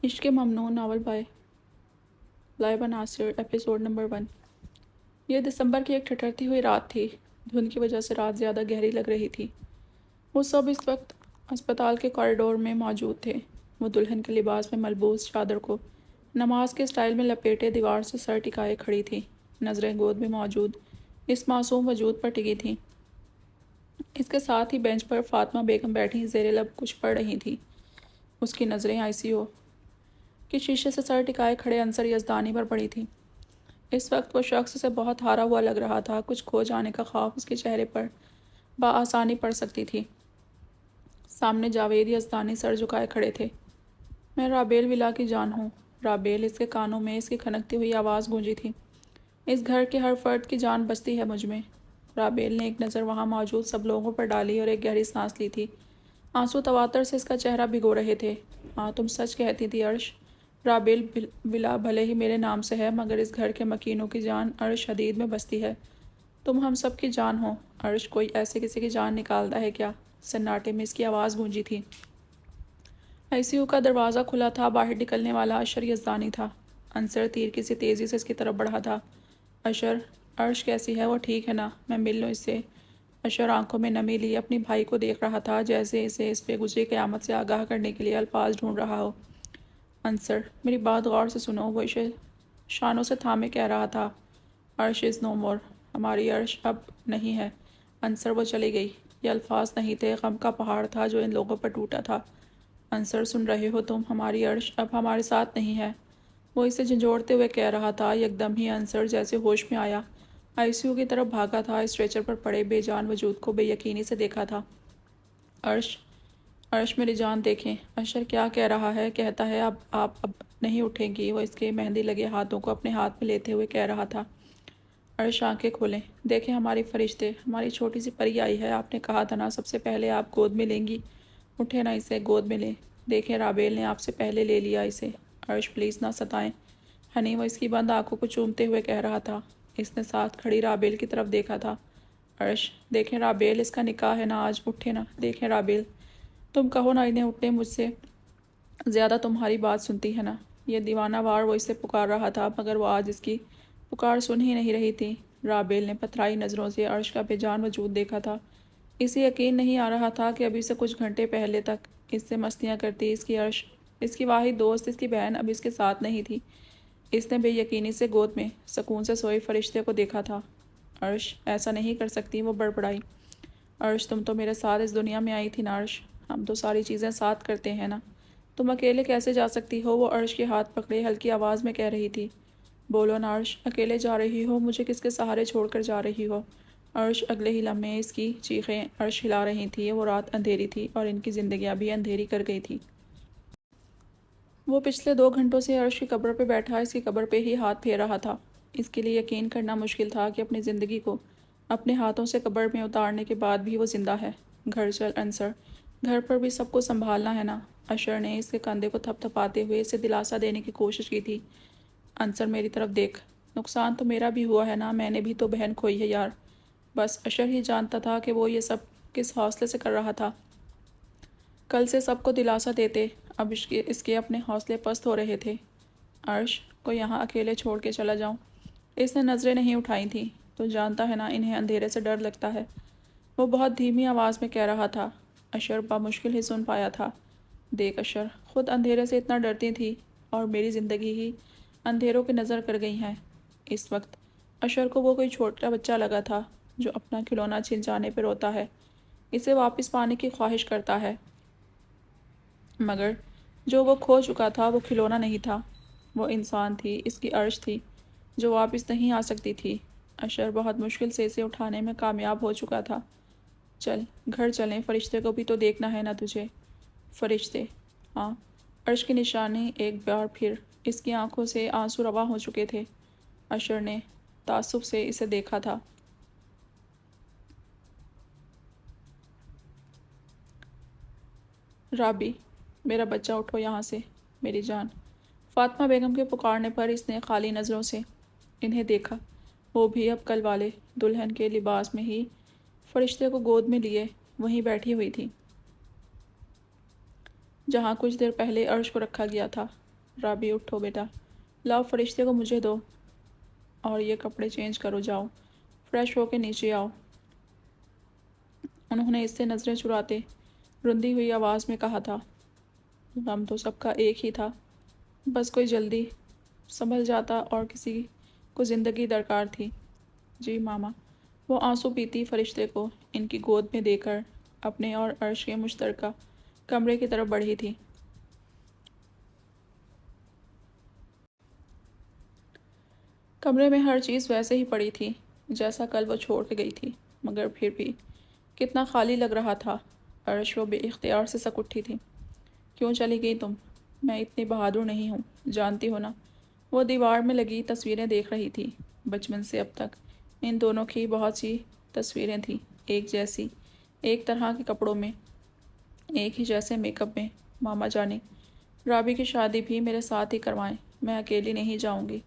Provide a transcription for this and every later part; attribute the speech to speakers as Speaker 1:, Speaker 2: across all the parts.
Speaker 1: عشق ممنون novel bye Laiba ناصر episode number 1۔ یہ دسمبر کی ایک ٹھٹھرتی ہوئی رات تھی۔ دھند کی وجہ سے رات زیادہ گہری لگ رہی تھی۔ وہ سب اس وقت اسپتال کے کوریڈور میں موجود تھے۔ وہ دلہن کے لباس میں ملبوس چادر کو نماز کے سٹائل میں لپیٹے دیوار سے سر ٹکائے کھڑی تھی۔ نظریں گود میں موجود اس معصوم وجود پر ٹکی تھیں۔ اس کے ساتھ ہی بینچ پر فاطمہ بیگم بیٹھی زیر لب کچھ پڑھ رہی تھیں۔ اس کی نظریں ICU کہ شیشے سے سر ٹکائے کھڑے انصر یزدانی پر پڑی تھی۔ اس وقت وہ شخص سے بہت ہارا ہوا لگ رہا تھا۔ کچھ کھو جانے کا خوف اس کے چہرے پر بآسانی پڑ سکتی تھی۔ سامنے جاوید یزدانی سر جھکائے کھڑے تھے۔ میں رابیل ولا کی جان ہوں۔ رابیل، اس کے کانوں میں اس کی کھنکتی ہوئی آواز گونجی تھی۔ اس گھر کے ہر فرد کی جان بستی ہے مجھ میں۔ رابیل نے ایک نظر وہاں موجود سب لوگوں پر ڈالی اور ایک گہری سانس لی تھی۔ آنسو تواتر سے اس کا چہرہ بھگو رہے تھے۔ ہاں، تم سچ کہتی تھی عرش۔ رابیل ولا بھلے ہی میرے نام سے ہے، مگر اس گھر کے مکینوں کی جان عرش حدید میں بستی ہے۔ تم ہم سب کی جان ہو عرش۔ کوئی ایسے کسی کی جان نکالتا ہے کیا؟ سناٹے میں اس کی آواز گونجی تھی۔ ICU کا دروازہ کھلا تھا۔ باہر نکلنے والا اشر یزدانی تھا۔ انصر تیر کی سی تیزی سے اس کی طرف بڑھا تھا۔ اشر، عرش کیسی ہے؟ وہ ٹھیک ہے نا؟ میں مل لوں اس سے؟ اشر آنکھوں میں نمی لیے اپنی بھائی کو دیکھ رہا تھا، جیسے اسے اس پہ گزری قیامت سے آگاہ کرنے کے لیے الفاظ ڈھونڈ رہا ہو۔ انصر، میری بات غور سے سنو، وہ اسے شانوں سے تھامے کہہ رہا تھا۔ عرش از نو مور۔ ہماری عرش اب نہیں ہے۔ انصر، وہ چلی گئی۔ یہ الفاظ نہیں تھے، غم کا پہاڑ تھا جو ان لوگوں پر ٹوٹا تھا۔ انصر، سن رہے ہو تم؟ ہماری عرش اب ہمارے ساتھ نہیں ہے۔ وہ اسے جھنجھوڑتے ہوئے کہہ رہا تھا۔ یکدم ہی انصر جیسے ہوش میں آیا، ICU کی طرف بھاگا تھا۔ اسٹریچر پر پڑے بے جان وجود کو بے یقینی سے دیکھا تھا۔ عرش، عرش میری جان دیکھیں۔ اشر کیا کہہ رہا ہے؟ کہتا ہے آپ اب نہیں اٹھیں گی۔ وہ اس کے مہندی لگے ہاتھوں کو اپنے ہاتھ میں لیتے ہوئے کہہ رہا تھا۔ عرش، آنکھیں کھولیں، دیکھیں ہماری فرشتے، ہماری چھوٹی سی پری آئی ہے۔ آپ نے کہا تھا نا سب سے پہلے آپ گود میں لیں گی۔ اٹھیں نا، اسے گود میں لیں۔ دیکھیں رابیل نے آپ سے پہلے لے لیا اسے۔ عرش پلیز نہ ستائیں ہنی، وہ اس کی بند آنکھوں کو چومتے ہوئے کہہ رہا تھا۔ اس نے ساتھ کھڑی رابیل کی طرف دیکھا تھا۔ عرش، دیکھیں رابیل، اس کا نکاح ہے نا آج، اٹھیں نا۔ دیکھیں رابیل، تم کہو نا انہیں اٹھیں، مجھ سے زیادہ تمہاری بات سنتی ہے نا۔ یہ دیوانہ وار وہ اسے پکار رہا تھا، مگر وہ آج اس کی پکار سن ہی نہیں رہی تھی۔ رابیل نے پتھرائی نظروں سے عرش کا بے جان وجود دیکھا تھا۔ اسے یقین نہیں آ رہا تھا کہ ابھی سے کچھ گھنٹے پہلے تک اس سے مستیاں کرتی اس کی عرش، اس کی واحد دوست، اس کی بہن اب اس کے ساتھ نہیں تھی۔ اس نے بے یقینی سے گود میں سکون سے سوئے فرشتے کو دیکھا تھا۔ عرش، ایسا نہیں کر سکتی، وہ بڑبڑائی۔ عرش، تم تو میرے ساتھ اس دنیا میں آئی تھی نا عرش، ہم تو ساری چیزیں ساتھ کرتے ہیں نا، تم اکیلے کیسے جا سکتی ہو؟ وہ عرش کے ہاتھ پکڑے ہلکی آواز میں کہہ رہی تھی۔ بولو نا عرش، اکیلے جا رہی ہو؟ مجھے کس کے سہارے چھوڑ کر جا رہی ہو؟ عرش، اگلے ہی لمحے اس کی چیخیں عرش ہلا رہی تھیں۔ وہ رات اندھیری تھی اور ان کی زندگیاں بھی اندھیری کر گئی تھیں۔ وہ پچھلے 2 گھنٹوں سے عرش کی قبر پہ بیٹھا اس کی قبر پہ ہی ہاتھ پھیر رہا تھا۔ اس کے لیے یقین کرنا مشکل تھا کہ اپنی زندگی کو اپنے ہاتھوں سے قبر میں اتارنے کے بعد بھی وہ زندہ ہے۔ گھر چل انصر، گھر پر بھی سب کو سنبھالنا ہے نا؟ اشر نے اس کے کندھے کو تھپ تھپاتے ہوئے اسے دلاسا دینے کی کوشش کی تھی۔ انصر، میری طرف دیکھ، نقصان تو میرا بھی ہوا ہے نا، میں نے بھی تو بہن کھوئی ہے یار۔ بس اشر ہی جانتا تھا کہ وہ یہ سب کس حوصلے سے کر رہا تھا۔ کل سے سب کو دلاسا دیتے، اب اس کے اپنے حوصلے پست ہو رہے تھے۔ عرش کو یہاں اکیلے چھوڑ کے چلا جاؤں؟ اس نے نظریں نہیں اٹھائی تھیں۔ تو جانتا ہے نا انہیں اندھیرے سے ڈر لگتا ہے، وہ بہت دھیمی آواز میں کہہ رہا تھا۔ اشر بامشکل ہی سن پایا تھا۔ دیکھ اشر، خود اندھیرے سے اتنا ڈرتی تھی اور میری زندگی ہی اندھیروں کی نظر کر گئی ہیں۔ اس وقت اشر کو وہ کوئی چھوٹا بچہ لگا تھا جو اپنا کھلونا چھن جانے پہ روتا ہے، اسے واپس پانے کی خواہش کرتا ہے، مگر جو وہ کھو چکا تھا وہ کھلونا نہیں تھا، وہ انسان تھی، اس کی عرش تھی جو واپس نہیں آ سکتی تھی۔ اشر بہت مشکل سے اسے اٹھانے میں کامیاب ہو چکا تھا۔ چل گھر چلیں، فرشتے کو بھی تو دیکھنا ہے نا تجھے۔ فرشتے؟ ہاں۔ عرش کی نشانی ایک بار پھر اس کی آنکھوں سے آنسو رواں ہو چکے تھے۔ اشر نے تعصب سے اسے دیکھا تھا۔ رابی، میرا بچہ اٹھو یہاں سے، میری جان۔ فاطمہ بیگم کے پکارنے پر اس نے خالی نظروں سے انہیں دیکھا۔ وہ بھی اب کل والے دلہن کے لباس میں ہی فرشتے کو گود میں لیے وہیں بیٹھی ہوئی تھی جہاں کچھ دیر پہلے عرش کو رکھا گیا تھا۔ رابی اٹھو بیٹا، لاؤ فرشتے کو مجھے دو اور یہ کپڑے چینج کرو، جاؤ فریش ہو کے نیچے آؤ۔ انہوں نے اس سے نظریں چراتے رندی ہوئی آواز میں کہا تھا۔ غم تو سب کا ایک ہی تھا، بس کوئی جلدی سنبھل جاتا اور کسی کو زندگی درکار تھی۔ جی ماما۔ وہ آنسو پیتی فرشتے کو ان کی گود میں دے کر اپنے اور عرش کے مشترکہ کمرے کی طرف بڑھی تھی۔ کمرے میں ہر چیز ویسے ہی پڑی تھی جیسا کل وہ چھوڑ کے گئی تھی، مگر پھر بھی کتنا خالی لگ رہا تھا۔ عرش وہ بے اختیار سے سک اٹھی تھی۔ کیوں چلی گئی تم؟ میں اتنی بہادر نہیں ہوں، جانتی ہو نا۔ وہ دیوار میں لگی تصویریں دیکھ رہی تھی، بچپن سے اب تک ان دونوں کی بہت سی تصویریں تھیں، ایک جیسی، ایک طرح کے کپڑوں میں، ایک ہی جیسے میک اپ میں۔ ماما جانے رابی کی شادی بھی میرے ساتھ ہی کروائیں، میں اکیلی نہیں جاؤں گی،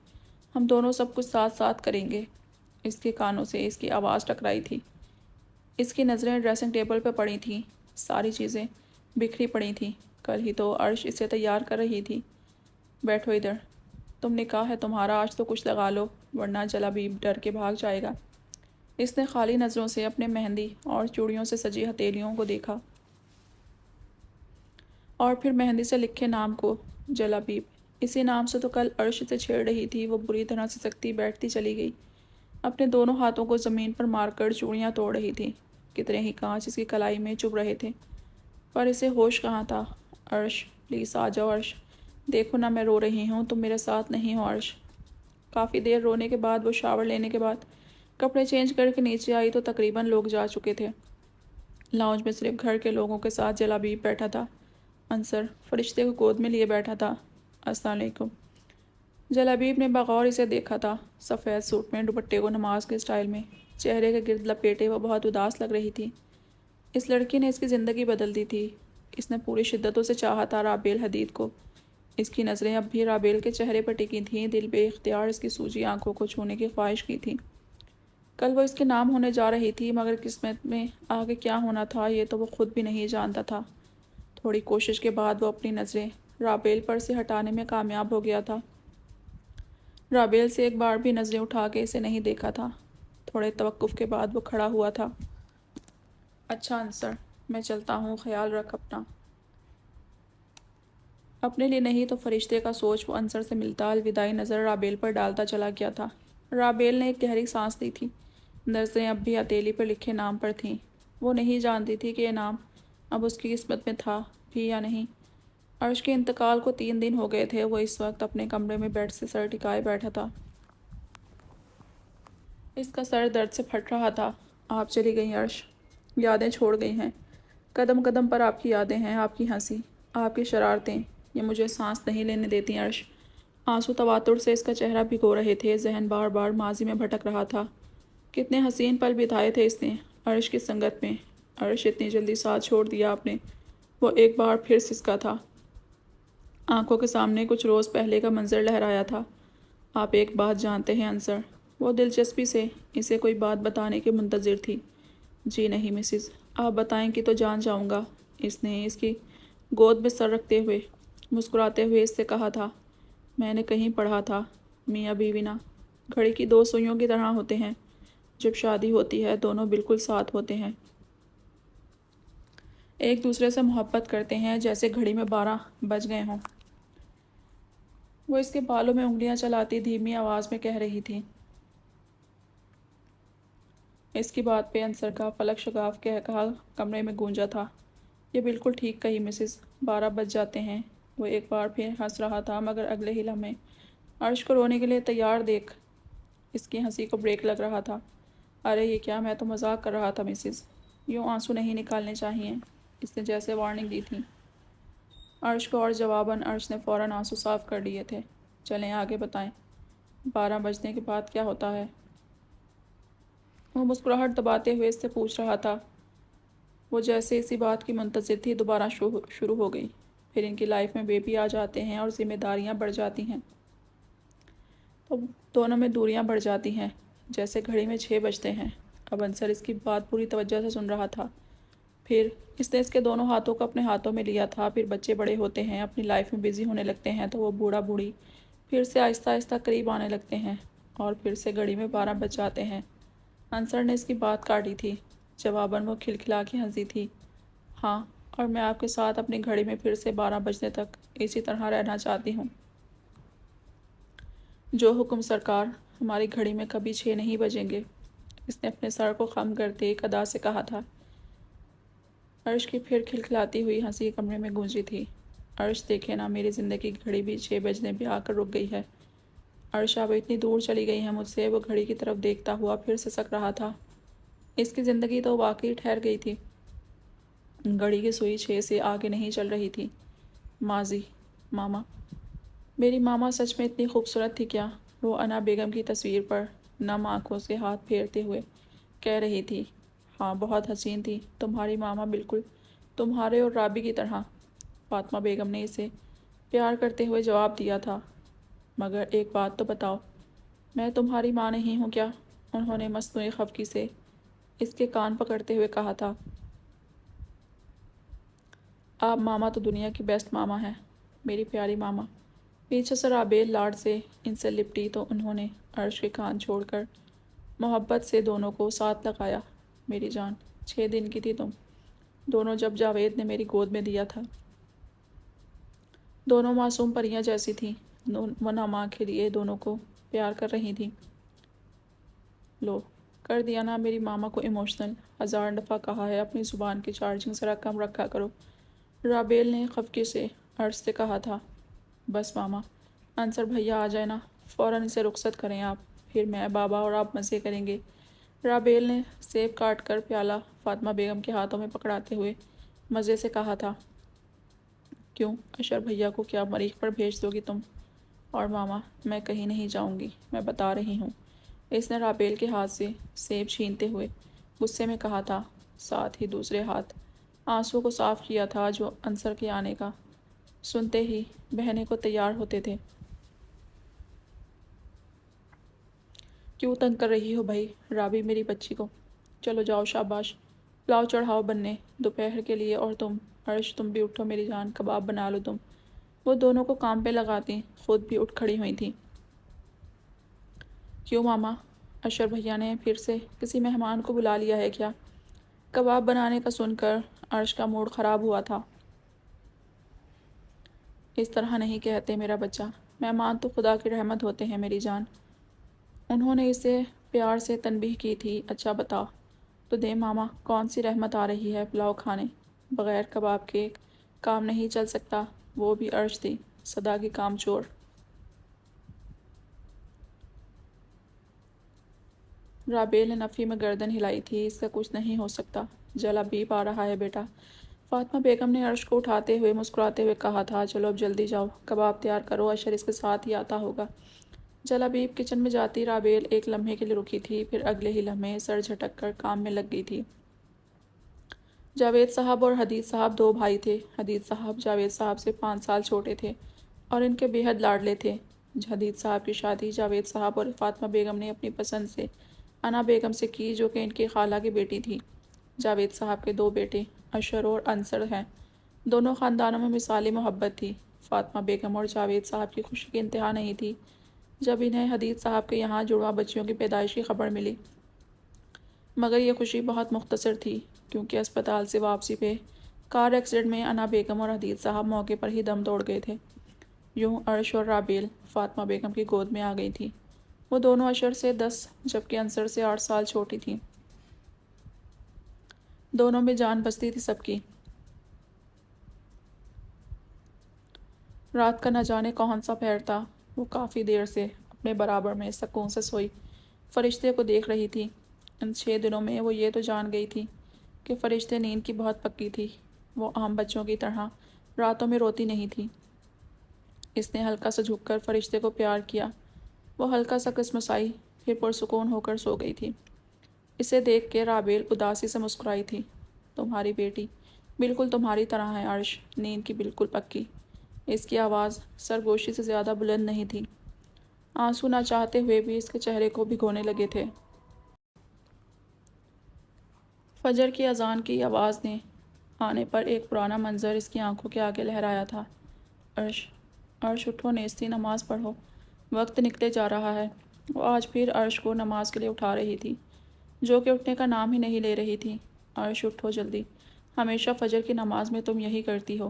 Speaker 1: ہم دونوں سب کچھ ساتھ ساتھ کریں گے۔ اس کے کانوں سے اس کی آواز ٹکرائی تھی۔ اس کی نظریں ڈریسنگ ٹیبل پہ پڑی تھیں، ساری چیزیں بکھری پڑی تھیں، کل ہی تو عرش اسے تیار کر رہی تھی۔ بیٹھو ادھر، تم نے کہا ہے تمہارا، آج تو کچھ لگا لو ورنہ جلابیب ڈر کے بھاگ جائے گا۔ اس نے خالی نظروں سے اپنے مہندی اور چوڑیوں سے سجی ہتھیلیوں کو دیکھا اور پھر مہندی سے لکھے نام کو، جلابیب۔ اسی نام سے تو کل عرش سے چھیڑ رہی تھی۔ وہ بری طرح سے سکتی بیٹھتی چلی گئی، اپنے دونوں ہاتھوں کو زمین پر مار کر چوڑیاں توڑ رہی تھی۔ کتنے ہی کانچ اس کی کلائی میں چبھ رہے تھے، پر اسے ہوش کہاں تھا۔ عرش پلیز آ جاؤ عرش، دیکھو نا میں رو رہی ہوں، تم میرے ساتھ نہیں ہو عرش۔ کافی دیر رونے کے بعد وہ شاور لینے کے بعد کپڑے چینج کر کے نیچے آئی تو تقریباً لوگ جا چکے تھے۔ لاؤنج میں صرف گھر کے لوگوں کے ساتھ جلابیب بیٹھا تھا۔ انصر فرشتے کو گود میں لیے بیٹھا تھا۔ السلام علیکم۔ جلابیب نے بغور اسے دیکھا تھا، سفید سوٹ میں، دوپٹے کو نماز کے اسٹائل میں چہرے کے گرد لپیٹے وہ بہت اداس لگ رہی تھی۔ اس لڑکی نے اس کی زندگی بدل دی تھی۔ اس نے پوری شدتوں سے چاہا تھا رابیل حدید کو۔ اس کی نظریں اب بھی رابیل کے چہرے پر ٹکی تھیں، دل بے اختیار اس کی سوجی آنکھوں کو چھونے کی خواہش کی تھی۔ کل وہ اس کے نام ہونے جا رہی تھی، مگر قسمت میں آگے کیا ہونا تھا یہ تو وہ خود بھی نہیں جانتا تھا۔ تھوڑی کوشش کے بعد وہ اپنی نظریں رابیل پر سے ہٹانے میں کامیاب ہو گیا تھا۔ رابیل سے ایک بار بھی نظریں اٹھا کے اسے نہیں دیکھا تھا۔ تھوڑے توقف کے بعد وہ کھڑا ہوا تھا۔ اچھا انصر، میں چلتا ہوں، خیال رکھ اپنا۔ اپنے لیے نہیں تو فرشتے کا سوچ وہ انصر سے ملتا الوداعی نظر رابیل پر ڈالتا چلا گیا تھا۔ رابیل نے ایک گہری سانس لی تھی۔ نظریں اب بھی ہتھیلی پر لکھے نام پر تھیں۔ وہ نہیں جانتی تھی کہ یہ نام اب اس کی قسمت میں تھا بھی یا نہیں۔ عرش کے انتقال کو 3 دن ہو گئے تھے۔ وہ اس وقت اپنے کمرے میں بیڈ سے سر ٹکائے بیٹھا تھا۔ اس کا سر درد سے پھٹ رہا تھا۔ آپ چلی گئیں عرش، یادیں چھوڑ گئی ہیں، قدم قدم پر آپ کی یادیں ہیں، آپ کی ہنسی، آپ کی شرارتیں، یہ مجھے سانس نہیں لینے دیتی عرش۔ آنسو تواتر سے اس کا چہرہ بھگو رہے تھے، ذہن بار بار ماضی میں بھٹک رہا تھا۔ کتنے حسین پل بتائے تھے اس نے عرش کی سنگت میں۔ عرش اتنی جلدی ساتھ چھوڑ دیا آپ نے۔ وہ ایک بار پھر سسکا تھا۔ آنکھوں کے سامنے کچھ روز پہلے کا منظر لہرایا تھا۔ آپ ایک بات جانتے ہیں انصر؟ وہ دلچسپی سے اسے کوئی بات بتانے کے منتظر تھی۔ جی نہیں مسز، آپ بتائیں کہ تو جان جاؤں گا۔ اس نے اس کی گود میں سر رکھتے ہوئے مسکراتے ہوئے اس سے کہا تھا۔ میں نے کہیں پڑھا تھا، میاں بیوی نا گھڑی کی 2 سوئیوں کی طرح ہوتے ہیں، جب شادی ہوتی ہے دونوں بالکل ساتھ ہوتے ہیں، ایک دوسرے سے محبت کرتے ہیں جیسے گھڑی میں 12 بج گئے ہوں۔ وہ اس کے بالوں میں انگلیاں چلاتی دھیمی آواز میں کہہ رہی تھی۔ اس کی بات پہ انصر کا فلک شگاف قہقہا کمرے میں گونجا تھا۔ یہ بالکل ٹھیک کہی مسز، 12 بج جاتے ہیں۔ وہ ایک بار پھر ہنس رہا تھا، مگر اگلے ہی لمحے عرش کو رونے کے لیے تیار دیکھ اس کی ہنسی کو بریک لگ رہا تھا۔ ارے یہ کیا، میں تو مذاق کر رہا تھا مسز، یوں آنسو نہیں نکالنے چاہیے، اس نے جیسے وارننگ دی تھی عرش کو، اور جواباً عرش نے فوراً آنسو صاف کر لیے تھے۔ چلیں آگے بتائیں، 12 بجنے کے بعد کیا ہوتا ہے؟ وہ مسکراہٹ دباتے ہوئے اس سے پوچھ رہا تھا۔ وہ جیسے اسی بات کی منتظر تھی دوبارہ شروع ہو گئی۔ پھر ان کی لائف میں بیبی آ جاتے ہیں اور ذمہ داریاں بڑھ جاتی ہیں، تو دونوں میں دوریاں بڑھ جاتی ہیں، جیسے گھڑی میں 6 بجتے ہیں۔ اب انصر اس کی بات پوری توجہ سے سن رہا تھا۔ پھر اس نے اس کے دونوں ہاتھوں کو اپنے ہاتھوں میں لیا تھا۔ پھر بچے بڑے ہوتے ہیں، اپنی لائف میں بزی ہونے لگتے ہیں تو وہ بوڑھا بوڑھی پھر سے آہستہ آہستہ قریب آنے لگتے ہیں اور پھر سے گھڑی میں 12 بج جاتے ہیں۔ انصر نے اس کی بات کاٹی تھی۔ جواباً وہ کھلکھلا کے ہنسی تھی۔ ہاں، اور میں آپ کے ساتھ اپنی گھڑی میں پھر سے 12 بجنے تک اسی طرح رہنا چاہتی ہوں۔ جو حکم سرکار، ہماری گھڑی میں کبھی 6 نہیں بجیں گے، اس نے اپنے سر کو خم کرتے ایک ادا سے کہا تھا۔ عرش کی پھر کھلکھلاتی ہوئی ہنسی کمرے میں گونجی تھی۔ عرش دیکھے نا، میری زندگی کی گھڑی بھی 6 بجنے پہ آ کر رک گئی ہے۔ عرش اب اتنی دور چلی گئی ہے مجھ سے، وہ گھڑی کی طرف دیکھتا ہوا پھر سسک رہا تھا۔ اس کی زندگی تو واقعی ٹھہر گئی تھی۔ گھڑی کی سوئی 6 سے آگے نہیں چل رہی تھی۔ ماضی، ماما، میری ماما سچ میں اتنی خوبصورت تھی کیا؟ وہ انا بیگم کی تصویر پر نم آنکھوں سے ہاتھ پھیرتے ہوئے کہہ رہی تھی۔ ہاں، بہت حسین تھی تمہاری ماما، بالکل تمہارے اور رابی کی طرح، فاطمہ بیگم نے اسے پیار کرتے ہوئے جواب دیا تھا۔ مگر ایک بات تو بتاؤ، میں تمہاری ماں نہیں ہوں کیا؟ انہوں نے مصنوعی خفگی سے اس کے کان پکڑتے ہوئے کہا تھا۔ آپ ماما تو دنیا کی بیسٹ ماما ہیں، میری پیاری ماما۔ پیچھے سے رابیل لاڈ سے ان سے لپٹی تو انہوں نے عرش کے کان چھوڑ کر محبت سے دونوں کو ساتھ لگایا۔ میری جان، 6 دن کی تھی تم دونوں جب جاوید نے میری گود میں دیا تھا۔ دونوں معصوم پریاں جیسی تھیں، وہ نہ ماں کے لیے دونوں کو پیار کر رہی تھیں۔ لو، کر دیا نا میری ماما کو ایموشنل، 1000 دفعہ کہا ہے اپنی زبان کی چارجنگ ذرا کم رکھا کرو، رابیل نے خفگی سے عرش سے کہا تھا۔ بس ماما، انصر بھیا آ جائے نا، فوراً اسے رخصت کریں آپ، پھر میں، بابا اور آپ مزے کریں گے۔ رابیل نے سیب کاٹ کر پیالہ فاطمہ بیگم کے ہاتھوں میں پکڑاتے ہوئے مزے سے کہا تھا۔ کیوں، اشر بھیا کو کیا مریخ پر بھیج دو گی تم؟ اور ماما، میں کہیں نہیں جاؤں گی، میں بتا رہی ہوں، اس نے رابیل کے ہاتھ سے سیب چھینتے ہوئے غصے میں کہا تھا، ساتھ ہی دوسرے ہاتھ آنسو کو صاف کیا تھا جو انصر کے آنے کا سنتے ہی بہنے کو تیار ہوتے تھے۔ کیوں تنگ کر رہی ہو بھائی رابی میری بچی کو؟ چلو جاؤ، شاباش، پلاؤ چڑھاؤ بننے دوپہر کے لیے، اور تم عرش، تم بھی اٹھو میری جان، کباب بنا لو تم۔ وہ دونوں کو کام پہ لگاتی خود بھی اٹھ کھڑی ہوئی تھیں۔ کیوں ماما، اشر بھیا نے پھر سے کسی مہمان کو بلا لیا ہے کیا؟ کباب بنانے کا سن کر عرش کا موڈ خراب ہوا تھا۔ اس طرح نہیں کہتے میرا بچہ، مہمان تو خدا کی رحمت ہوتے ہیں میری جان۔ انہوں نے اسے پیار سے تنبیہ کی تھی۔ اچھا بتاؤ تو دے ماما، کون سی رحمت آ رہی ہے پلاؤ کھانے؟ بغیر کباب کے کام نہیں چل سکتا، وہ بھی عرش تھی، صدا کی کام چور۔ رابیل نے نفی میں گردن ہلائی تھی۔ اس کا کچھ نہیں ہو سکتا، جلا بیپ آ رہا ہے بیٹا۔ فاطمہ بیگم نے عرش کو اٹھاتے ہوئے مسکراتے ہوئے کہا تھا۔ چلو اب جلدی جاؤ، کباب تیار کرو، اشر اس کے ساتھ ہی آتا ہوگا۔ جلابیب کچن میں جاتی رابیل ایک لمحے کے لیے رکی تھی، پھر اگلے ہی لمحے سر جھٹک کر کام میں لگ گئی تھی۔ جاوید صاحب اور حدید صاحب 2 بھائی تھے۔ حدید صاحب جاوید صاحب سے 5 سال چھوٹے تھے اور ان کے بے حد لاڈلے تھے۔ حدید صاحب کی شادی جاوید صاحب اور فاطمہ بیگم نے اپنی پسند سے انا بیگم سے کی، جو کہ ان کی خالہ کی بیٹی تھی۔ جاوید صاحب کے 2 بیٹے اشر اور انصر ہیں۔ دونوں خاندانوں میں مثالی محبت تھی۔ فاطمہ بیگم اور جاوید صاحب کی خوشی کی انتہا نہیں تھی جب انہیں حدید صاحب کے یہاں جڑواں بچیوں کی پیدائش کی خبر ملی۔ مگر یہ خوشی بہت مختصر تھی، کیونکہ اسپتال سے واپسی پہ کار ایکسیڈنٹ میں انا بیگم اور حدید صاحب موقع پر ہی دم توڑ گئے تھے۔ یوں عرش اور رابیل فاطمہ بیگم کی گود میں آ گئی تھی۔ وہ دونوں اشر سے 10 جبکہ انصر سے 8 سال چھوٹی تھیں۔ دونوں میں جان بستی تھی سب کی۔ رات کا نہ جانے کون سا پہر تھا، وہ کافی دیر سے اپنے برابر میں سکون سے سوئی فرشتے کو دیکھ رہی تھی۔ ان 6 دنوں میں وہ یہ تو جان گئی تھی کہ فرشتے نیند کی بہت پکی تھی۔ وہ عام بچوں کی طرح راتوں میں روتی نہیں تھی۔ اس نے ہلکا سا جھک کر فرشتے کو پیار کیا۔ وہ ہلکا سا کسمسائی، پھر پرسکون ہو کر سو گئی تھی۔ اسے دیکھ کے رابیل اداسی سے مسکرائی تھی۔ تمہاری بیٹی بالکل تمہاری طرح ہے عرش، نیند کی بالکل پکی۔ اس کی آواز سرگوشی سے زیادہ بلند نہیں تھی۔ آنسو نہ چاہتے ہوئے بھی اس کے چہرے کو بھگونے لگے تھے۔ فجر کی اذان کی آواز نے آنے پر ایک پرانا منظر اس کی آنکھوں کے آگے لہرایا تھا۔ عرش عرش اٹھو نیستی، نماز پڑھو، وقت نکلے جا رہا ہے۔ وہ آج پھر عرش کو نماز کے لیے اٹھا رہی تھی، جو کہ اٹھنے کا نام ہی نہیں لے رہی تھی۔ عرش اٹھو جلدی، ہمیشہ فجر کی نماز میں تم یہی کرتی ہو۔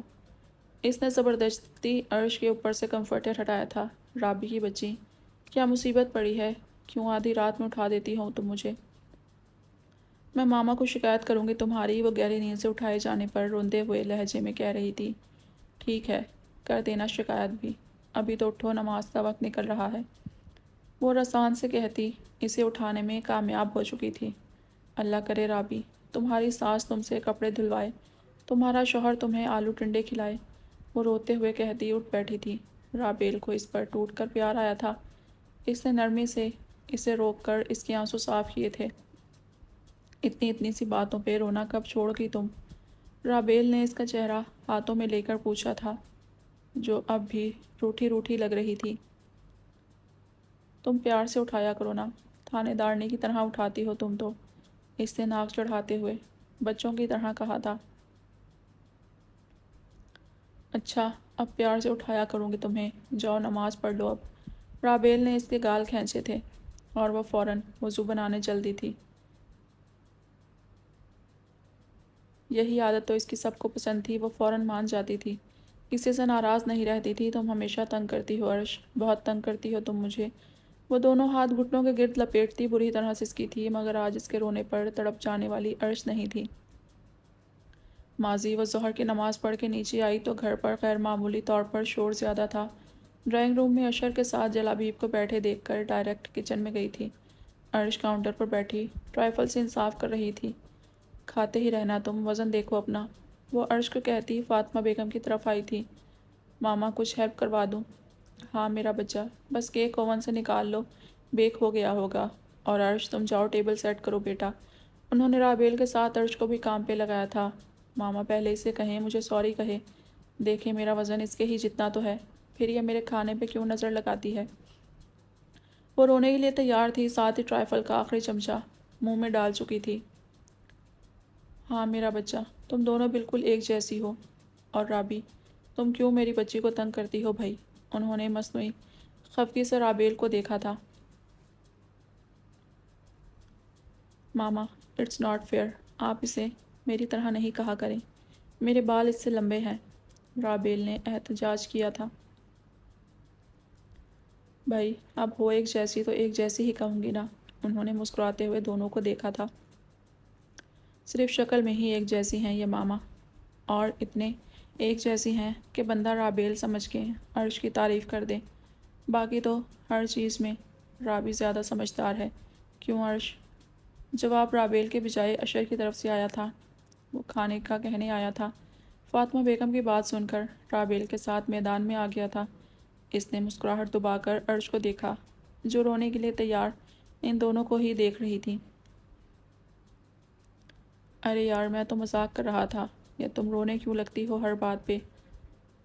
Speaker 1: اس نے زبردستی عرش کے اوپر سے کمفرٹر ہٹایا تھا۔ رابی کی بچی، کیا مصیبت پڑی ہے؟ کیوں آدھی رات میں اٹھا دیتی ہو تم مجھے؟ میں ماما کو شکایت کروں گی تمہاری، وہ گہری نیند سے اٹھائے جانے پر روندے ہوئے لہجے میں کہہ رہی تھی۔ ٹھیک ہے، کر دینا شکایت بھی، ابھی تو اٹھو، نماز کا وقت نکل رہا ہے۔ وہ رسان سے کہتی اسے اٹھانے میں کامیاب ہو چکی تھی۔ اللہ کرے رابی، تمہاری ساس تم سے کپڑے دھلوائے، تمہارا شوہر تمہیں آلو ٹنڈے کھلائے، وہ روتے ہوئے کہتی اٹھ بیٹھی تھی۔ رابیل کو اس پر ٹوٹ کر پیار آیا تھا۔ اس نے نرمی سے اسے روک کر اس کے آنسو صاف کیے تھے۔ اتنی سی باتوں پہ رونا کب چھوڑ گئی تم؟ رابیل نے اس کا چہرہ ہاتھوں میں لے کر پوچھا تھا، جو اب بھی روٹھی روٹھی لگ رہی تھی۔ تم پیار سے اٹھایا کرو نا، تھانے دارنی کی طرح اٹھاتی ہو تم تو، اس نے ناک چڑھاتے ہوئے بچوں کی طرح کہا تھا۔ اچھا، اب پیار سے اٹھایا کروں گی تمہیں، جاؤ نماز پڑھ لو اب۔ رابیل نے اس کے گال کھینچے تھے اور وہ فوراً وضو بنانے چل دی تھی۔ یہی عادت تو اس کی سب کو پسند تھی، وہ فوراً مان جاتی تھی، کسی سے ناراض نہیں رہتی تھی۔ تم ہمیشہ تنگ کرتی ہو عرش، بہت تنگ کرتی ہو تم مجھے۔ وہ دونوں ہاتھ گھٹنوں کے گرد لپیٹتی بری طرح سسکی تھی، مگر آج اس کے رونے پر تڑپ جانے والی عرش نہیں تھی۔ ماضی وہ ظہر کی نماز پڑھ کے نیچے آئی تو گھر پر غیر معمولی طور پر شور زیادہ تھا۔ ڈرائنگ روم میں اشر کے ساتھ جلابیب کو بیٹھے دیکھ کر ڈائریکٹ کچن میں گئی تھی۔ عرش کاؤنٹر پر بیٹھی ٹرائفل سے انصاف کر رہی تھی۔ کھاتے ہی رہنا تم، وزن دیکھو اپنا، وہ عرش کو کہتی فاطمہ بیگم کی طرف آئی تھی۔ ماما کچھ ہیلپ کروا دوں؟ ہاں میرا بچہ، بس کیک اوون سے نکال لو، بیک ہو گیا ہوگا۔ اور عرش تم جاؤ ٹیبل سیٹ کرو بیٹا۔ انہوں نے رابیل کے ساتھ عرش کو بھی کام پہ لگایا تھا۔ ماما پہلے اسے کہیں مجھے سوری کہے، دیکھیں میرا وزن اس کے ہی جتنا تو ہے، پھر یہ میرے کھانے پہ کیوں نظر لگاتی ہے؟ وہ رونے کے لیے تیار تھی، ساتھ ہی ٹرائفل کا آخری چمچہ منہ میں ڈال چکی تھی۔ ہاں میرا بچہ، تم دونوں بالکل ایک جیسی ہو۔ اور رابی، تم کیوں میری بچی کو تنگ کرتی ہو بھائی؟ انہوں نے مصنوعی خفگی سے رابیل کو دیکھا تھا۔ ماما، اٹس ناٹ فیئر، آپ اسے میری طرح نہیں کہا کریں، میرے بال اس سے لمبے ہیں، رابیل نے احتجاج کیا تھا۔ بھائی اب ہو ایک جیسی تو ایک جیسی ہی کہوں گی نا، انہوں نے مسکراتے ہوئے دونوں کو دیکھا تھا۔ صرف شکل میں ہی ایک جیسی ہیں یہ ماما، اور اتنے ایک جیسی ہیں کہ بندہ رابیل سمجھ کے عرش کی تعریف کر دے، باقی تو ہر چیز میں رابی زیادہ سمجھدار ہے، کیوں عرش؟ جواب رابیل کے بجائے اشر کی طرف سے آیا تھا۔ وہ کھانے کا کہنے آیا تھا۔ فاطمہ بیگم کی بات سن کر رابیل کے ساتھ میدان میں آ گیا تھا۔ اس نے مسکراہٹ دبا کر عرش کو دیکھا، جو رونے کے لیے تیار ان دونوں کو ہی دیکھ رہی تھی۔ ارے یار میں تو مذاق کر رہا تھا، یا تم رونے کیوں لگتی ہو ہر بات پہ؟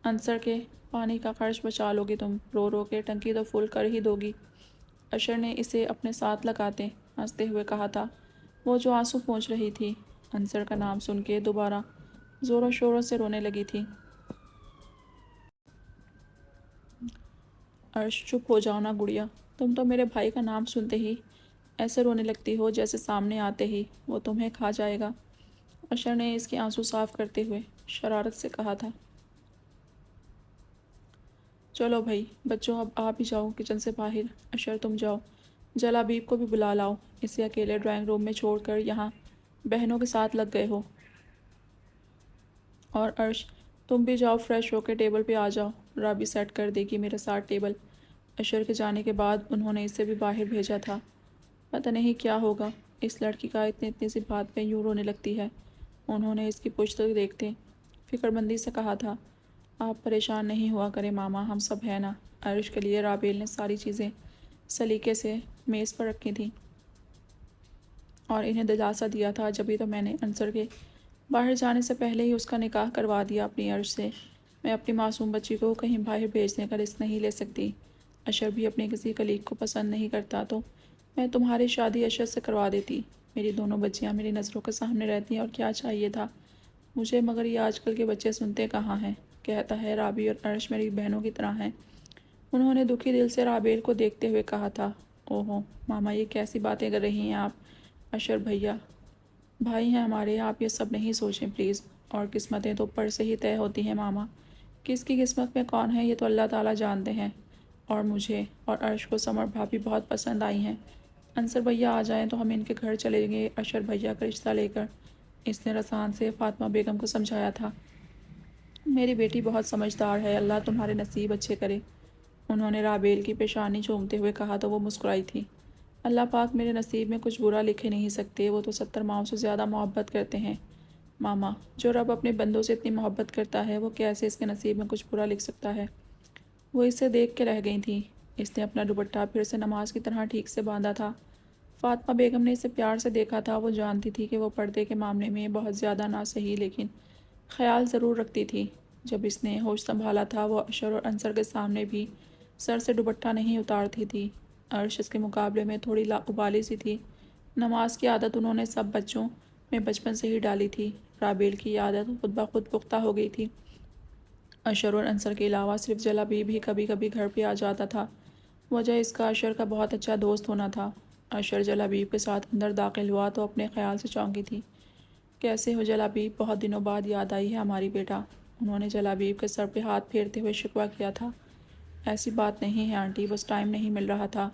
Speaker 1: انصر کے پانی کا خرچ بچا لو گی تم، رو رو کے ٹنکی تو فل کر ہی دو گی، اشر نے اسے اپنے ساتھ لگاتے ہنستے ہوئے کہا تھا۔ وہ جو آنسو پونچھ رہی تھی انصر کا نام سن کے دوبارہ زوروں شوروں سے رونے لگی تھی۔ عرش چپ ہو جاؤ نا گڑیا، تم تو میرے بھائی کا نام سنتے ہی ایسے رونے لگتی ہو جیسے سامنے آتے ہی وہ تمہیں کھا جائے گا، اشر نے اس کے آنسو صاف کرتے ہوئے شرارت سے کہا تھا۔ چلو بھائی بچوں، اب آپ ہی جاؤ کچن سے باہر، اشر تم جاؤ، جلابیب کو بھی بلا لاؤ، اسے اکیلے ڈرائنگ روم میں چھوڑ کر یہاں بہنوں کے ساتھ لگ گئے ہو۔ اور عرش تم بھی جاؤ، فریش ہو کے ٹیبل پہ آ جاؤ، رابی سیٹ کر دے گی میرے ساتھ ٹیبل۔ اشر کے جانے کے بعد انہوں نے اسے بھی باہر بھیجا تھا۔ پتہ نہیں کیا ہوگا اس لڑکی کا، اتنی سی بات پہ یوں رونے لگتی ہے، انہوں نے اس کی پشت دیکھتے فکر مندی سے کہا تھا۔ آپ پریشان نہیں ہوا کریں ماما، ہم سب ہیں نا۔ عرش کے لیے رابیل نے ساری چیزیں سلیقے سے میز پر رکھی تھیں اور انہیں دلاسا دیا تھا، جبھی تو میں نے انصر کے باہر جانے سے پہلے ہی اس کا نکاح کروا دیا اپنی عرش سے۔ میں اپنی معصوم بچی کو کہیں باہر بھیجنے کا رسک نہیں لے سکتی، اشر بھی اپنے کسی کلیگ کو پسند نہیں کرتا تو میں تمہاری شادی اشر سے کروا دیتی، میری دونوں بچیاں میری نظروں کے سامنے رہتی اور کیا چاہیے تھا۔ مجھے مگر یہ آج کل کے بچے سنتے کہاں ہیں، کہتا ہے رابی اور عرش میری بہنوں کی طرح ہیں۔ انہوں نے دکھی دل سے رابیل کو دیکھتے ہوئے کہا تھا۔ اوہو ماما، یہ کیسی باتیں کر رہی ہیں آپ؟ اشر بھیا بھائی ہیں ہمارے، آپ یہ سب نہیں سوچیں پلیز۔ اور قسمتیں تو اوپر سے ہی طے ہوتی ہیں ماما، کس کی قسمت میں کون ہے یہ تو اللہ تعالیٰ جانتے ہیں۔ اور مجھے اور عرش کو سمر بھابھی بہت پسند آئی ہیں۔ انصر بھیا آ جائیں تو ہم ان کے گھر چلیں گے اشر بھیا کا رشتہ لے کر، اس نے رسان سے فاطمہ بیگم کو سمجھایا تھا۔ میری بیٹی بہت سمجھدار ہے، اللہ تمہارے نصیب اچھے کرے۔ انہوں نے رابیل کی پیشانی چومتے ہوئے کہا تو وہ مسکرائی تھی۔ اللہ پاک میرے نصیب میں کچھ برا لکھے نہیں سکتے، وہ تو 70 ماؤں سے زیادہ محبت کرتے ہیں۔ ماما، جو رب اپنے بندوں سے اتنی محبت کرتا ہے وہ کیسے اس کے نصیب میں کچھ برا لکھ سکتا ہے؟ وہ اسے دیکھ کے رہ گئی تھیں۔ اس نے اپنا دوپٹہ پھر سے نماز کی طرح ٹھیک سے باندھا تھا۔ فاطمہ بیگم نے اسے پیار سے دیکھا تھا۔ وہ جانتی تھی کہ وہ پردے کے معاملے میں بہت زیادہ نہ صحیح لیکن خیال ضرور رکھتی تھی۔ جب اس نے ہوش سنبھالا تھا وہ اشر اور انصر کے سامنے بھی سر سے دوپٹہ نہیں اتارتی تھی۔ عرش اس کے مقابلے میں تھوڑی لاابالی سی تھی۔ نماز کی عادت انہوں نے سب بچوں میں بچپن سے ہی ڈالی تھی۔ رابیل کی عادت خود بخود پختہ ہو گئی تھی۔ اشر اور انصر کے علاوہ صرف جلابی بھی کبھی کبھی گھر پہ آ جاتا تھا۔ وجہ اس کا اشر کا بہت اچھا دوست ہونا تھا۔ اشر جلابیب کے ساتھ اندر داخل ہوا تو اپنے خیال سے چونکی تھی۔ کیسے ہو جلابیب؟ بہت دنوں بعد یاد آئی ہے ہماری بیٹا۔ انہوں نے جلابیب کے سر پہ ہاتھ پھیرتے ہوئے شکوہ کیا تھا۔ ایسی بات نہیں ہے آنٹی، بس ٹائم نہیں مل رہا تھا۔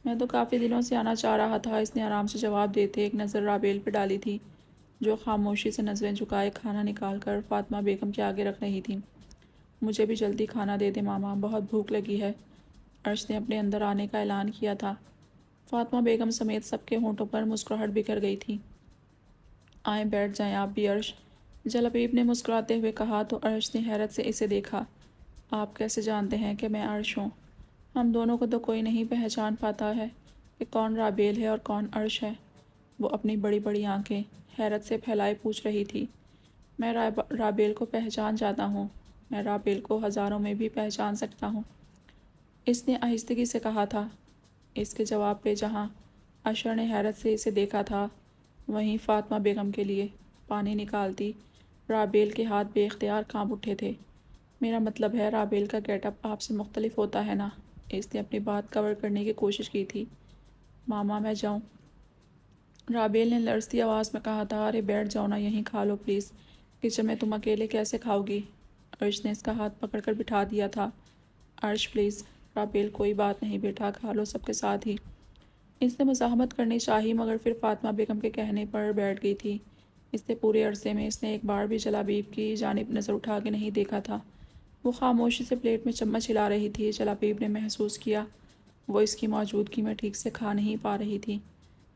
Speaker 1: میں تو کافی دنوں سے آنا چاہ رہا تھا، اس نے آرام سے جواب دیتے ایک نظر رابیل پہ ڈالی تھی جو خاموشی سے نظریں جھکائے کھانا نکال کر فاطمہ بیگم کے آگے رکھ رہی تھی۔ مجھے بھی جلدی کھانا دے دے ماما، بہت بھوک لگی ہے۔ عرش نے اپنے اندر آنے کا اعلان کیا تھا۔ فاطمہ بیگم سمیت سب کے ہونٹوں پر مسکراہٹ بکھر گئی تھی۔ آئیں بیٹھ جائیں آپ بھی عرش، جلابیب نے مسکراتے ہوئے کہا تو عرش نے حیرت سے اسے دیکھا۔ آپ کیسے جانتے ہیں کہ میں عرش ہوں؟ ہم دونوں کو تو کوئی نہیں پہچان پاتا ہے کہ کون رابیل ہے اور کون عرش ہے۔ وہ اپنی بڑی بڑی آنکھیں حیرت سے پھیلائے پوچھ رہی تھی۔ میں رابیل کو پہچان جاتا ہوں، میں رابیل کو ہزاروں میں بھی پہچان سکتا ہوں، اس نے آہستگی سے کہا تھا۔ اس کے جواب پہ جہاں اشر نے حیرت سے اسے دیکھا تھا وہیں فاطمہ بیگم کے لیے پانی نکالتی رابیل کے ہاتھ بے اختیار کانپ اٹھے تھے۔ میرا مطلب ہے رابیل کا گیٹ اپ آپ سے مختلف ہوتا ہے نا؟ اس نے اپنی بات کور کرنے کی کوشش کی تھی۔ ماما میں جاؤں؟ رابیل نے لرزتی آواز میں کہا تھا۔ ارے بیٹھ جاؤ نا، یہیں کھا لو پلیز، کچن میں تم اکیلے کیسے کھاؤ گی؟ عرش نے اس کا ہاتھ پکڑ کر بٹھا دیا تھا۔ عرش پلیز۔ رابیل کوئی بات نہیں بیٹا، کھا لو سب کے ساتھ ہی۔ اس نے مزاحمت کرنی چاہی مگر پھر فاطمہ بیگم کے کہنے پر بیٹھ گئی تھی۔ اس نے پورے عرصے میں اس نے ایک بار بھی جلابیب کی جانب نظر اٹھا کے نہیں دیکھا تھا۔ وہ خاموشی سے پلیٹ میں چمچ ہلا رہی تھی۔ جلابیب نے محسوس کیا وہ اس کی موجودگی میں ٹھیک سے کھا نہیں پا رہی تھی۔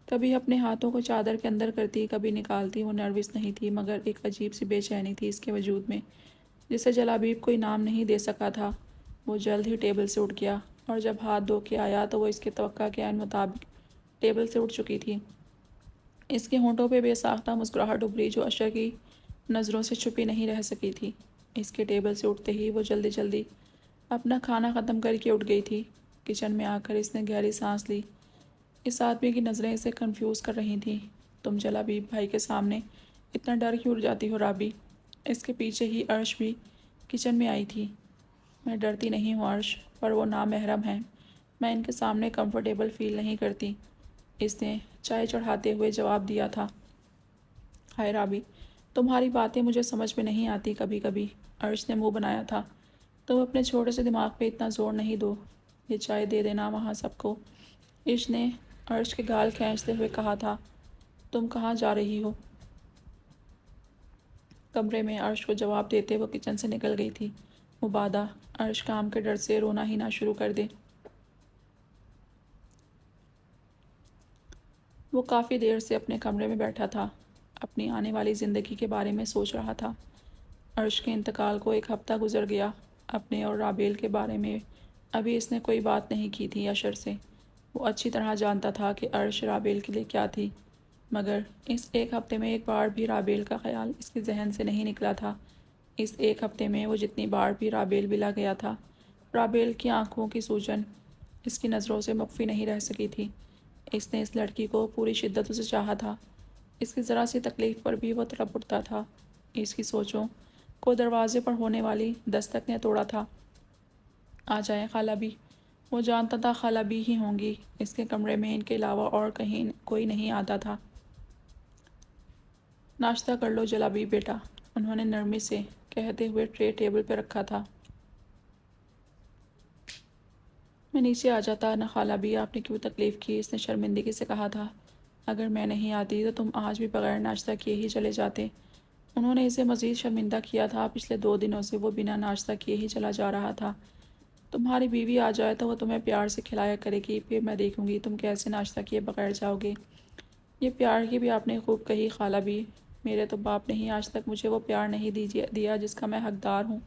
Speaker 1: کبھی اپنے ہاتھوں کو چادر کے اندر کرتی، کبھی نکالتی۔ وہ نروس نہیں تھی مگر ایک عجیب سی بے چینی تھی اس کے وجود میں جسے جلابیب کوئی نام نہیں دے سکا تھا۔ وہ جلد ہی ٹیبل سے اٹھ گیا اور جب ہاتھ دھو کے آیا تو وہ اس کے توقع کے عین مطابق ٹیبل سے اٹھ چکی تھی۔ اس کے ہونٹوں پہ بے ساختہ مسکراہٹ ابھری جو اشر کی نظروں سے چھپی نہیں رہ سکی تھی۔ اس کے ٹیبل سے اٹھتے ہی وہ جلدی جلدی اپنا کھانا ختم کر کے اٹھ گئی تھی۔ کچن میں آ کر اس نے گہری سانس لی۔ اس آدمی کی نظریں اسے کنفیوز کر رہی تھیں۔ تم جلابیب بھائی کے سامنے اتنا ڈر کیوں جاتی ہو رابی؟ اس کے پیچھے ہی عرش بھی کچن میں آئی تھی۔ میں ڈرتی نہیں ہوں عرش، پر وہ نامحرم ہیں، میں ان کے سامنے کمفرٹیبل فیل نہیں کرتی، اس نے چائے چڑھاتے ہوئے جواب دیا تھا۔ ہائے رابی، تمہاری باتیں مجھے سمجھ میں نہیں آتی کبھی کبھی، عرش نے منہ بنایا تھا۔ تم اپنے چھوٹے سے دماغ پہ اتنا زور نہیں دو، یہ چائے دے دینا وہاں سب کو، عرش نے عرش کے گال کھینچتے ہوئے کہا تھا۔ تم کہاں جا رہی ہو؟ کمرے میں عرش کو جواب دیتے وہ کچن سے نکل گئی تھی۔ مبادا عرش کام کے ڈر سے رونا ہی نہ شروع کر دے۔ وہ کافی دیر سے اپنے کمرے میں بیٹھا تھا، اپنی آنے والی زندگی کے بارے میں سوچ رہا تھا۔ عرش کے انتقال کو ایک ہفتہ گزر گیا۔ اپنے اور رابیل کے بارے میں ابھی اس نے کوئی بات نہیں کی تھی اشر سے۔ وہ اچھی طرح جانتا تھا کہ عرش رابیل کے لیے کیا تھی، مگر اس ایک ہفتے میں ایک بار بھی رابیل کا خیال اس کے ذہن سے نہیں نکلا تھا۔ اس ایک ہفتے میں وہ جتنی بار بھی رابیل ملا گیا تھا، رابیل کی آنکھوں کی سوجن اس کی نظروں سے مخفی نہیں رہ سکی تھی۔ اس نے اس لڑکی کو پوری شدت سے چاہا تھا۔ اس کی ذرا سی تکلیف پر بھی وہ تڑپ اٹھتا تھا۔ اس کی سوچوں کو دروازے پر ہونے والی دستک نے توڑا تھا۔ آ جائیں خالہ بھی۔ وہ جانتا تھا خالہ بھی ہی ہوں گی، اس کے کمرے میں ان کے علاوہ اور کہیں کوئی نہیں آتا تھا۔ ناشتہ کر لو جلابی بیٹا، انہوں نے نرمی سے کہتے ہوئے ٹرے ٹیبل پہ رکھا تھا۔ میں نیچے آ جاتا نہ خالہ بھی، آپ نے کیوں تکلیف کی، اس نے شرمندگی سے کہا تھا۔ اگر میں نہیں آتی تو تم آج بھی بغیر ناشتہ کیے ہی چلے جاتے۔ انہوں نے اسے مزید شرمندہ کیا تھا، پچھلے 2 دنوں سے وہ بنا ناشتہ کیے ہی چلا جا رہا تھا۔ تمہاری بیوی آ جائے تو وہ تمہیں پیار سے کھلایا کرے گی، پھر میں دیکھوں گی تم کیسے ناشتہ کیے بغیر جاؤ گے۔ یہ پیار کی بھی آپ نے خوب کہی خالہ بھی، میرے تو باپ نے ہی آج تک مجھے وہ پیار نہیں دیا جس کا میں حقدار ہوں۔